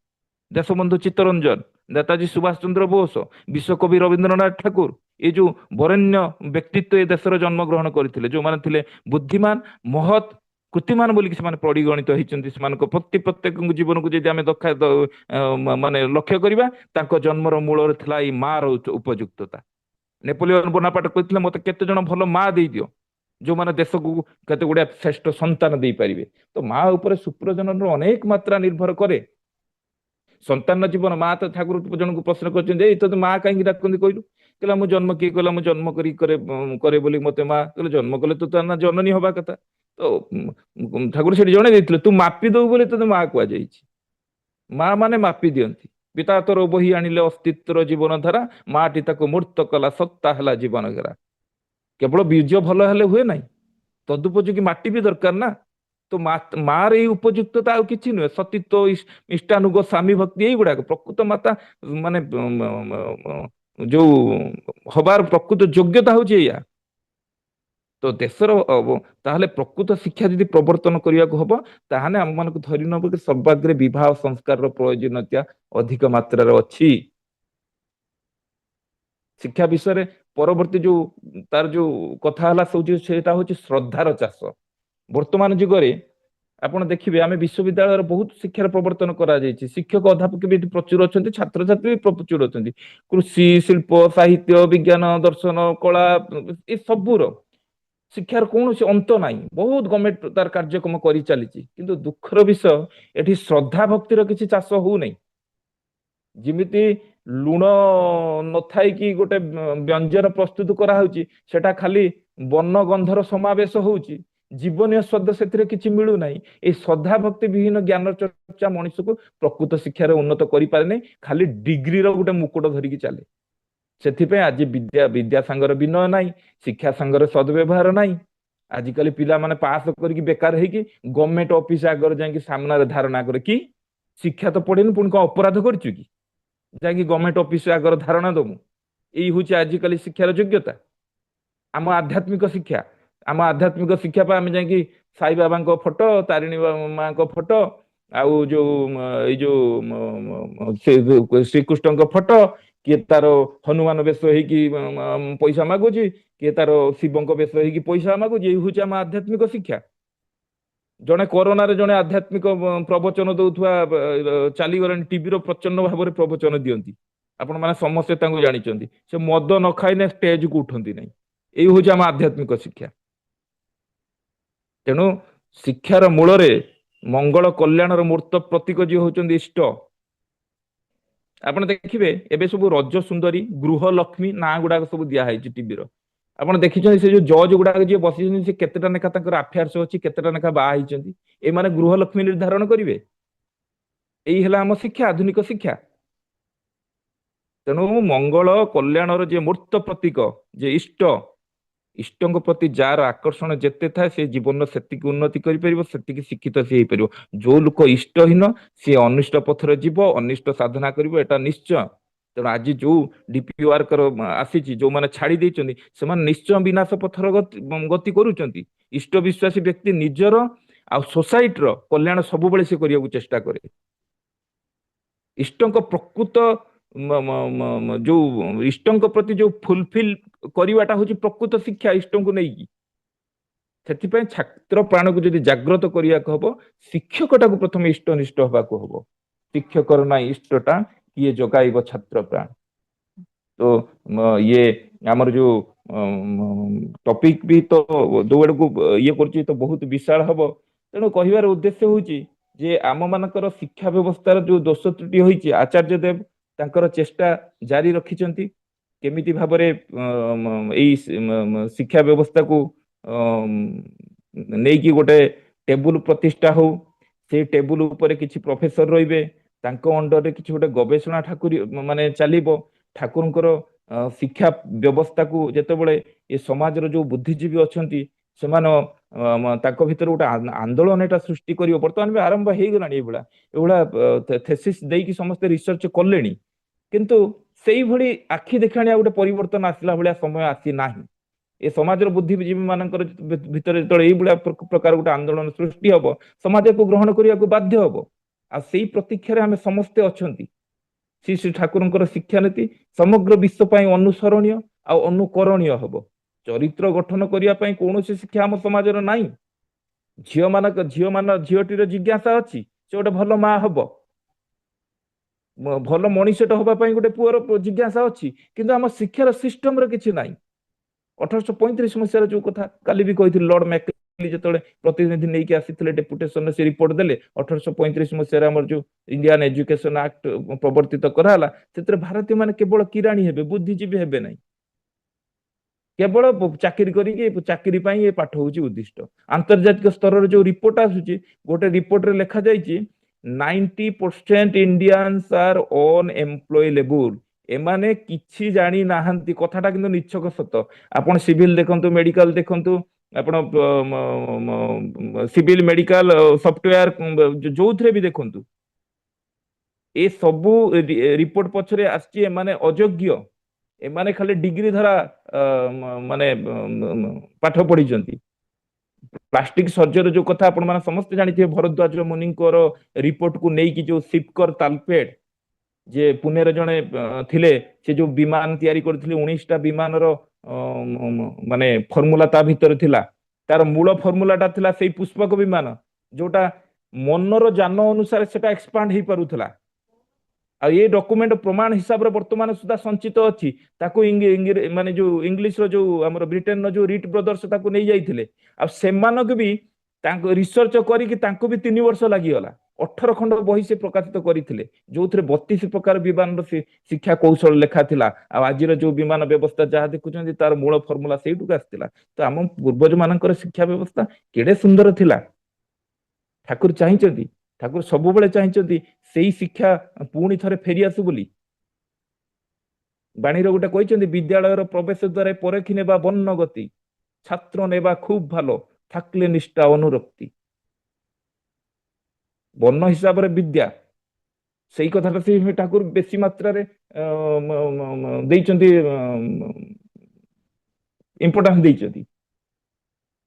देशबंधु चित्तरंजन नेताजी सुभाष चंद्र बोस विश्वकवि रवींद्रनाथ ठाकुर ये जो वरेण्य व्यक्तित्व ए देशर जन्म ग्रहण करथिले जो माने थिले बुद्धिमान महत कृतिमान बोलिक से पढ़ी गणित होती प्रत्येक जीवन को जब आम माने लक्ष्य करवा जन्मर मूल था मार उपयुक्तता नेपोलियन बोनापार्ट कहते मत केते जन भल माँ दे दियो जो माने देश को केते गुड़िया श्रेष्ठ संतान दे पारिबे तो माँ उपर सुप्रजनन अनेक मात्रा निर्भर करे संतान जीवन माँ तो ठाकुर जन को प्रश्न कर माँ कहीं डाकती कहलु कहला मु जन्म किए कहला मु जन्म करे बोली मते माँ कहले जन्म कले तो तार ना जननी हवा कथा तो ठाकुर से जन देते तू मापी दो बोले तो माँ कह माँ माने मापी दियंती पिता तोर बही आनिले अस्तित्वर जीवन धारा माटी ताको मूर्त कला सत्ता हला जीवन धारा केवल बीज भल हेले हुए ना तदुपयोगी माटी भी दरकार ना तो मार ये उपयुक्तता आ कि नुहे सतीत्व इष्टानुग स्वामी भक्ति यही गुड़ाक प्रकृत माता माने जो हबार प्रकृत योग्यता हूँ या तो देशर ताहले प्रकृत शिक्षा यदि प्रवर्तन करने को हम ताहले आम मान धरी नब सर्वाग्रे विवाह संस्कार प्रयोजनता अधिक मात्रा अच्छी शिक्षा विषय परवर्ती जो तार जो कथा सेटा हूँ श्रद्धार चाष वर्तमान जुगरे आपण देखिए आम विश्वविद्यालय बहुत शिक्षार प्रवर्तन करा शिक्षक अध्यापक भी प्रचुर अच्छा छात्र छात्री भी प्रचुर अच्छा कृषि शिल्प साहित्य विज्ञान दर्शन कला ये सबूर शिक्षार कौन से अंत ना बहुत गवर्नमेंट तार कार्यक्रम कर चली किंतु दुखर विषय एटी श्रद्धा भक्तिर किसी चाष हो नहीं जिमिति लुण न थाई कि गोटे व्यंजन प्रस्तुत कराऊँच सेटा खाली वर्ण गंधर समावेश होउची जीवनीय स्वाद से किसी मिलू ना ये श्रद्धा भक्ति विहीन ज्ञान चर्चा मनुष्य को प्रकृत शिक्षार उन्नत करें खाली डिग्री गोटे मुकुट धरिकी चले से आज विद्या सांगर विनय ना शिक्षा सांगर सद्व्यवहार ना आजिकल पिला माने पास करके बेकार है कि गवर्नमेंट ऑफिस आगर जाकि सामने धारणा करे कि शिक्षा तो पढ़ेनि पुणी कौन अपराध करचु कि जाकि गवर्नमेंट ऑफिस आगर धारणा दमु यही हूँ आजिकल शिक्षार योग्यता आम आध्यात्मिक शिक्षा पर आम जाकि साई बाबा फोटो तारिणी माँ फोटो आउ जो जो श्रीकृष्ण फोटो किए तार हनुमान वेश हो पैसा मागुच किए तार शिव वेश हो पैसा मागुच यही हूँ आम आध्यात्मिक शिक्षा जड़े कोरोना रे जड़े आध्यात्मिक प्रवचन दौथुआ चलीगले टीवी प्रचंड भाव में प्रवचन दियंती आपण मैंने समस्ते जानी से मद न खाइने स्टेज को उठती नहीं यही हूँ आम आध्यात्मिक शिक्षा तेणु शिक्षार मूल मंगल कल्याणर मूर्त प्रतीक जी होती इष्ट आप देखिए एबे सब रज सुंदरी गृह लक्ष्मी ना गुड़ाक सब दिखाई टीवी आप देखिए से जो जज गुड़ाक जी बसी से केतेटा लेखा आफेयर्स अच्छी केतेटा लेखा बाहर ये माने गृह लक्ष्मी निर्धारण करेंगे यही है आम शिक्षा आधुनिक शिक्षा तेणु मंगल कल्याणर जे मूर्त प्रतीक जे इष्ट इष्टों प्रति जार आकर्षण जिते थाए से जीवन से उन्नति कर शिक्षित सी हो जो लोक इष्टहीन सी अनिष्ट पथर जीव अनिष्ट साधना कर निश्चय तेणु आज जो डीपी वर्कर आसी जो मैंने छाड़ी से निश्चय विनाश पथर गति करुँच इष्ट विश्वासी व्यक्ति निजर आ सोसाइटर कल्याण सब से करने को चेष्टा करे इष्टों प्रकृत जो इष्टों प्रति जो फुलफिल करवाटा हूँ प्रकृत शिक्षा इष्टों को नहीं से छात्र प्राण को जब जाग्रत करने हम शिक्षकटा को प्रथम इष्टनिष्ठ हवा हम शिक्षकर ना इष्टटा किए जगाइब छात्र प्राण तो ये आमर जो टॉपिक भी तो जो आड़ को ये कर बहुत विशाल हम ତେଣୁ କହିବାର ଉଦ୍ଦେଶ୍ୟ ହଉଛି ଯେ ଆମ ମାନଙ୍କର ଶିକ୍ଷା ବ୍ୟବସ୍ଥାର ଯୋଉ ଦୋଷ ତ୍ରୁଟି ହୋଇଛି, ଆଚାର୍ଯ୍ୟ ଦେବ ତାଙ୍କର ଚେଷ୍ଟା ଜାରି ରଖିଛନ୍ତି କେମିତି ଭାବରେ ଏଇ ଶିକ୍ଷା ବ୍ୟବସ୍ଥାକୁ ନେଇକି ଗୋଟେ ଟେବୁଲ ପ୍ରତିଷ୍ଠା ହଉ, ସେଇ ଟେବୁଲ ଉପରେ କିଛି ପ୍ରଫେସର ରହିବେ, ତାଙ୍କ ଅଣ୍ଡରରେ କିଛି ଗୋଟେ ଗବେଷଣା ଠାକୁର ମାନେ ଚାଲିବ। ଠାକୁରଙ୍କର ଶିକ୍ଷା ବ୍ୟବସ୍ଥାକୁ ଯେତେବେଳେ ଏ ସମାଜର ଯୋଉ ବୁଦ୍ଧିଜୀବୀ ଅଛନ୍ତି ସେମାନେ ତାଙ୍କ ଭିତରେ ଗୋଟେ ଆନ୍ଦୋଳନ ଏଟା ସୃଷ୍ଟି କରିବ। ବର୍ତ୍ତମାନ ବି ଆରମ୍ଭ ହେଇଗଲାଣି ଏଇଭଳିଆ ଥେସିସ୍ ଦେଇକି ସମସ୍ତେ ରିସର୍ଚ୍ଚ କଲେଣି, କିନ୍ତୁ ସେଇଭଳି ଆଖି ଦେଖାଣିଆ ଗୋଟେ ପରିବର୍ତ୍ତନ ଆସିଲା ଭଳିଆ ସମୟ ଆସି ନାହିଁ। ଏ ସମାଜର ବୁଦ୍ଧିଜୀବୀ ମାନଙ୍କର ଭିତରେ ଯେତେବେଳେ ଏଇଭଳିଆ ପ୍ରକାର ଗୋଟେ ଆନ୍ଦୋଳନ ସୃଷ୍ଟି ହବ, ସମାଜକୁ ଗ୍ରହଣ କରିବାକୁ ବାଧ୍ୟ ହବ। ଆଉ ସେଇ ପ୍ରତୀକ୍ଷାରେ ଆମେ ସମସ୍ତେ ଅଛନ୍ତି। ଶ୍ରୀ ଶ୍ରୀ ଠାକୁରଙ୍କର ଶିକ୍ଷାନୀତି ସମଗ୍ର ବିଶ୍ୱ ପାଇଁ ଅନୁସରଣୀୟ ଆଉ ଅନୁକରଣୀୟ ହବ। ଚରିତ୍ର ଗଠନ କରିବା ପାଇଁ କୌଣସି ଶିକ୍ଷା ଆମ ସମାଜରେ ନାହିଁ। ଝିଅଟିର ଜିଜ୍ଞାସା ଅଛି, ସେ ଗୋଟେ ଭଲ ମା ହବ, ଭଲ ମଣିଷଟେ ହବା ପାଇଁ ଗୋଟେ ପୁଅର ଜିଜ୍ଞାସା ଅଛି, କିନ୍ତୁ ଆମ ଶିକ୍ଷାର ସିଷ୍ଟମରେ କିଛି ନାହିଁ। 1835 ମସିହାର ଯୋଉ କଥା କାଲି ବି କହିଥିଲି, ଲର୍ଡ ମ୍ୟାକ୍କିଲି ଯେତେବେଳେ ପ୍ରତିନିଧି ନେଇକି ଆସିଥିଲେ ଡେପୁଟେସନରେ, ସେ ରିପୋର୍ଟ ଦେଲେ 1835 ମସିହାରେ ଆମର ଯୋଉ ଇଣ୍ଡିଆନ ଏଜୁକେସନ ଆକ୍ଟ ପ୍ରବର୍ତ୍ତିତ କରାହେଲା, ସେଥିରେ ଭାରତୀୟ ମାନେ କେବଳ କିରାଣୀ ହେବେ, ବୁଦ୍ଧିଜୀବୀ ହେବେ ନାହିଁ। କେବଳ ଚାକିରି କରିକି ଚାକିରି ପାଇଁ ଏ ପାଠ ହଉଛି ଉଦ୍ଦିଷ୍ଟ। ଆନ୍ତର୍ଜାତିକ ସ୍ତରରେ ଯୋଉ ରିପୋର୍ଟ ଆସୁଛି, ଗୋଟେ ରିପୋର୍ଟରେ ଲେଖାଯାଇଛି 90% ଇଣ୍ଡିଆନ୍ସ ଆର୍ ଅନଏମ୍ପ୍ଲୟେବଲ୍। ଏମାନେ କିଛି ଜାଣି ନାହାନ୍ତି। କଥାଟା କିନ୍ତୁ ନିଛକ ସତ। ଆପଣ ସିଭିଲ ଦେଖନ୍ତୁ, ମେଡିକାଲ ଦେଖନ୍ତୁ, ଆପଣ ସିଭିଲ ମେଡିକାଲ ସଫ୍ଟୱେୟାର ଯୋଉଥିରେ ବି ଦେଖନ୍ତୁ, ଏ ସବୁ ରିପୋର୍ଟ ପଛରେ ଆସିଛି ଏମାନେ ଅଯୋଗ୍ୟ, ଏମାନେ ଖାଲି ଡିଗ୍ରୀ ଧରା ମାନେ ପାଠ ପଢିଛନ୍ତି। ପ୍ଲାଷ୍ଟିକ ସର୍ଜରୀ ଯୋଉ କଥା ଆପଣ ମାନେ ସମସ୍ତେ ଜାଣିଥିବେ, ଭରଦ୍ୱାଜ ମୁନିଙ୍କର ରିପୋର୍ଟକୁ ନେଇକି ଯୋଉ ସିପକର ତାଲପେଡ ଯେ ପୁନେରେ ଜଣେ ଥିଲେ, ସେ ଯୋଉ ବିମାନ ତିଆରି କରିଥିଲେ, 19ଟା ବିମାନର ମାନେ ଫର୍ମୁଲା ତା ଭିତରେ ଥିଲା। ତାର ମୂଳ ଫର୍ମୁଲାଟା ଥିଲା ସେଇ ପୁଷ୍ପକ ବିମାନ, ଯୋଉଟା ମନର ଯାନ ଅନୁସାରେ ସେଟା ଏକ୍ସପାଣ୍ଡ ହେଇପାରୁଥିଲା। ଆଉ ଏ ଡକୁମେଣ୍ଟ ପ୍ରମାଣ ହିସାବରେ ବର୍ତ୍ତମାନ ସୁଦ୍ଧା ସଞ୍ଚିତ ଅଛି। ତାକୁ ମାନେ ଯୋଉ ଇଂଲିଶର ଯୋଉ ଆମର ବ୍ରିଟେନର ଯୋଉ ରିଟ୍ ବ୍ରଦର୍ସ ତାକୁ ନେଇ ଯାଇଥିଲେ, ଆଉ ସେମାନଙ୍କୁ ବି ତାଙ୍କ ରିସର୍ଚ୍ଚ କରିକି ତାଙ୍କୁ ବି 3 ବର୍ଷ ଲାଗିଗଲା। 18 ଖଣ୍ଡ ବହି ସେ ପ୍ରକାଶିତ କରିଥିଲେ, ଯୋଉଥିରେ 32 ପ୍ରକାର ବିମାନର ଶିକ୍ଷା କୌଶଳ ଲେଖା ଥିଲା। ଆଉ ଆଜିର ଯୋଉ ବିମାନ ବ୍ୟବସ୍ଥା ଯାହା ଦେଖୁଛନ୍ତି, ତାର ମୂଳ ଫର୍ମୁଲା ସେଇଠୁକୁ ଆସିଥିଲା। ତ ଆମ ପୂର୍ବଜ ମାନଙ୍କର ଶିକ୍ଷା ବ୍ୟବସ୍ଥା କେଡେ ସୁନ୍ଦର ଥିଲା। ଠାକୁର ଚାହିଁଛନ୍ତି, ଠାକୁର ସବୁବେଳେ ଚାହିଁଛନ୍ତି ସେଇ ଶିକ୍ଷା ପୁଣି ଥରେ ଫେରିଆସୁ ବୋଲି। ବାଣୀର ଗୋଟେ କହିଛନ୍ତି, ବିଦ୍ୟାଳୟର ପ୍ରବେଶ ଦ୍ୱାରା ପରଖି ନେବା ବନ୍ନ ଗତି, ଛାତ୍ର ନେବା ଖୁବ ଭଲ, ଥାକଲେ ନିଷ୍ଠା ଅନୁରକ୍ତି। ବର୍ଣ୍ଣ ହିସାବରେ ବିଦ୍ୟା, ସେଇ କଥାଟା ସେ ଠାକୁର ବେଶୀ ମାତ୍ରାରେ ଦେଇଛନ୍ତି, ଇମ୍ପୋର୍ଟାନ୍ସ ଦେଇଛନ୍ତି।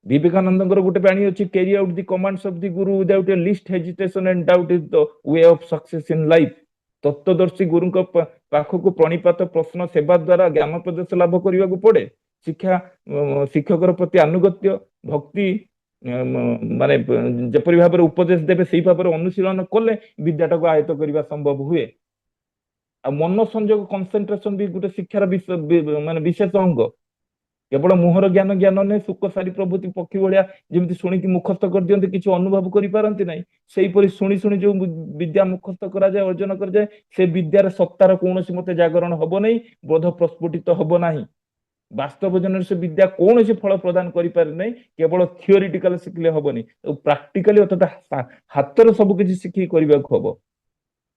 ବିବେକାନନ୍ଦଙ୍କର ଗୋଟେ ବାଣୀ ଅଛି, carry out the commands of the guru without a least hesitation and doubt is the way of success in life. ତତ୍ତ୍ୱଦର୍ଶୀ ଗୁରୁଙ୍କ ପାଖକୁ ପ୍ରଣିପାତ ପ୍ରଶ୍ନ ସେବା ଦ୍ୱାରା ଜ୍ଞାନ ପ୍ରଦେଶ ଲାଭ କରିବାକୁ ପଡେ। ଶିକ୍ଷକର ପ୍ରତି ଆନୁଗତ୍ୟ ଭକ୍ତି ମାନେ ଯେପରି ଭାବରେ ଉପଦେଶ ଦେବେ ସେଇ ଭାବରେ ଅନୁଶୀଳନ କଲେ ବିଦ୍ୟାଟାକୁ ଆୟତ୍ତ କରିବା ସମ୍ଭବ ହୁଏ। ଆଉ ମନ ସଂଯୋଗ କନସେନ୍ଟ୍ରେସନ ବି ଗୋଟେ ଶିକ୍ଷାର ମାନେ ବିଶେଷ ଅଙ୍ଗ। କେବଳ ମୁହଁର ଜ୍ଞାନ ନୁହେଁ, ସୁଖ ସାରି ପ୍ରଭୃତି ପକ୍ଷୀ ଭଳିଆ ଯେମିତି ଶୁଣିକି ମୁଖସ୍ଥ କରିଦିଅନ୍ତି, କିଛି ଅନୁଭବ କରିପାରନ୍ତି ନାହିଁ, ସେଇପରି ଶୁଣି ଶୁଣି ଯୋଉ ବିଦ୍ୟା ମୁଖସ୍ଥ କରାଯାଏ, ଅର୍ଜନ କରାଯାଏ, ସେ ବିଦ୍ୟାର ସତ୍ତାର କୌଣସି ମତେ ଜାଗରଣ ହବ ନାହିଁ, ବୋଧ ପ୍ରସ୍ଫୁଟିତ ହବ ନାହିଁ। ବାସ୍ତବ ଜୀବନରେ ସେ ବିଦ୍ୟା କୌଣସି ଫଳ ପ୍ରଦାନ କରିପାରେ ନାହିଁ। କେବଳ ଥିଓରିଟିକାଲ ଶିଖିଲେ ହବନି, ପ୍ରାକ୍ଟିକାଲି ଅର୍ଥାତ ହାତରେ ସବୁ କିଛି ଶିଖିକି କରିବାକୁ ହବ।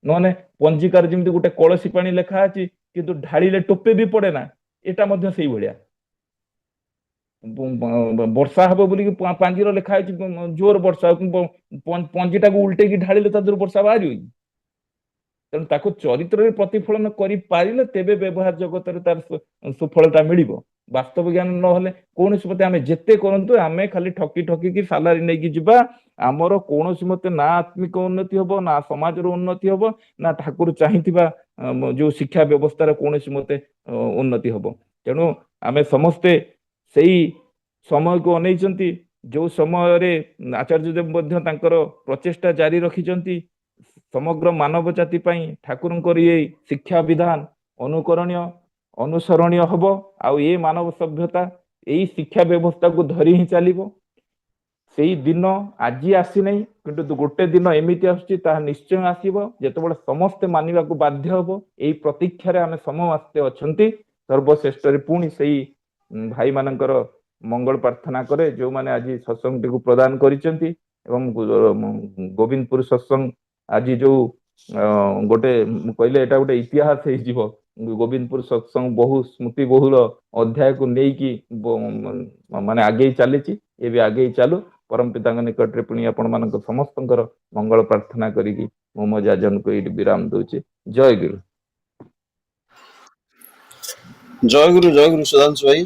ନହେଲେ ପଞ୍ଜିକାରେ ଯେମିତି ଗୋଟେ କଳସୀ ପାଣି ଲେଖା ଅଛି, କିନ୍ତୁ ଢାଳିଲେ ଟୋପେ ବି ପଡେ ନା, ଏଟା ମଧ୍ୟ ସେଇଭଳିଆ। ବର୍ଷା ହବ ବୋଲିକି ପାଞ୍ଜିର ଲେଖା ହେଇଛି ଜୋର ବର୍ଷା, ପଞ୍ଜିଟାକୁ ଉଲଟେଇକି ଢାଳିଲେ ତା ଦେହରୁ ବର୍ଷା ବାହାରିବ କି? ତେଣୁ ତାକୁ ଚରିତ୍ରରେ ପ୍ରତିଫଳନ କରିପାରିଲେ ତେବେ ବ୍ୟବହାର ଜଗତରେ ତାର ସୁଫଳତା ମିଳିବ। ବାସ୍ତବ ଜ୍ଞାନ ନହେଲେ କୌଣସି ମତେ ଆମେ ଯେତେ କରନ୍ତୁ, ଆମେ ଖାଲି ଠକି ଠକିକି ସାଲାରୀ ନେଇକି ଯିବା। ଆମର କୌଣସି ମତେ ନା ଆତ୍ମିକ ଉନ୍ନତି ହବ, ନା ସମାଜର ଉନ୍ନତି ହବ, ନା ଠାକୁର ଚାହିଁଥିବା ଯୋଉ ଶିକ୍ଷା ବ୍ୟବସ୍ଥାର କୌଣସି ମତେ ଉନ୍ନତି ହବ। ତେଣୁ ଆମେ ସମସ୍ତେ ସେଇ ସମୟକୁ ଅନେଇଛନ୍ତି, ଯୋଉ ସମୟରେ ଆଚାର୍ଯ୍ୟ ଦେବ ମଧ୍ୟ ତାଙ୍କର ପ୍ରଚେଷ୍ଟା ଜାରି ରଖିଛନ୍ତି। ସମଗ୍ର ମାନବ ଜାତି ପାଇଁ ଠାକୁରଙ୍କର ଏଇ ଶିକ୍ଷା ବିଧାନ ଅନୁକରଣୀୟ ଅନୁସରଣୀୟ ହବ। ଆଉ ଏ ମାନବ ସଭ୍ୟତା ଏଇ ଶିକ୍ଷା ବ୍ୟବସ୍ଥାକୁ ଧରି ହିଁ ଚାଲିବ। ସେଇ ଦିନ ଆଜି ଆସିନାହିଁ, କିନ୍ତୁ ଗୋଟେ ଦିନ ଏମିତି ଆସୁଛି ତାହା ନିଶ୍ଚୟ ଆସିବ ଯେତେବେଳେ ସମସ୍ତେ ମାନିବାକୁ ବାଧ୍ୟ ହବ। ଏଇ ପ୍ରତୀକ୍ଷାରେ ଆମେ ସମସ୍ତେ ଅଛନ୍ତି। ସର୍ବଶ୍ରେଷ୍ଠରେ ପୁଣି ସେଇ ଭାଇମାନଙ୍କର ମଙ୍ଗଳ ପ୍ରାର୍ଥନା କରେ ଯେଉଁମାନେ ଆଜି ସତ୍ସଙ୍ଗଟିକୁ ପ୍ରଦାନ କରିଛନ୍ତି। ଏବଂ ଗୋବିନ୍ଦପୁର ସତ୍ସଙ୍ଗ ଆଜି ଯୋଉ ଗୋଟେ କହିଲେ ଏଇଟା ଗୋଟେ ଇତିହାସ ହେଇଯିବ। ଗୋବିନ୍ଦପୁର ସତ୍ସଙ୍ଗ ବହୁ ସ୍ମୃତି ବହୁଳ ଅଧ୍ୟାୟକୁ ନେଇକି ମାନେ ଆଗେଇ ଚାଲିଛି। ଏବେ ଆଗେଇ ଚାଲୁ। ପରମ ପିତାଙ୍କ ନିକଟରେ ପୁଣି ଆପଣମାନଙ୍କ ସମସ୍ତଙ୍କର ମଙ୍ଗଳ ପ୍ରାର୍ଥନା କରିକି ମୁଁ ମୋ ଯାଜନକୁ ଏଇଠି ବିରାମ ଦଉଛି। ଜୟ ଗୁରୁ। ଜୟ ଗୁରୁ ସୁଧାଂଶୁ ଭାଇ।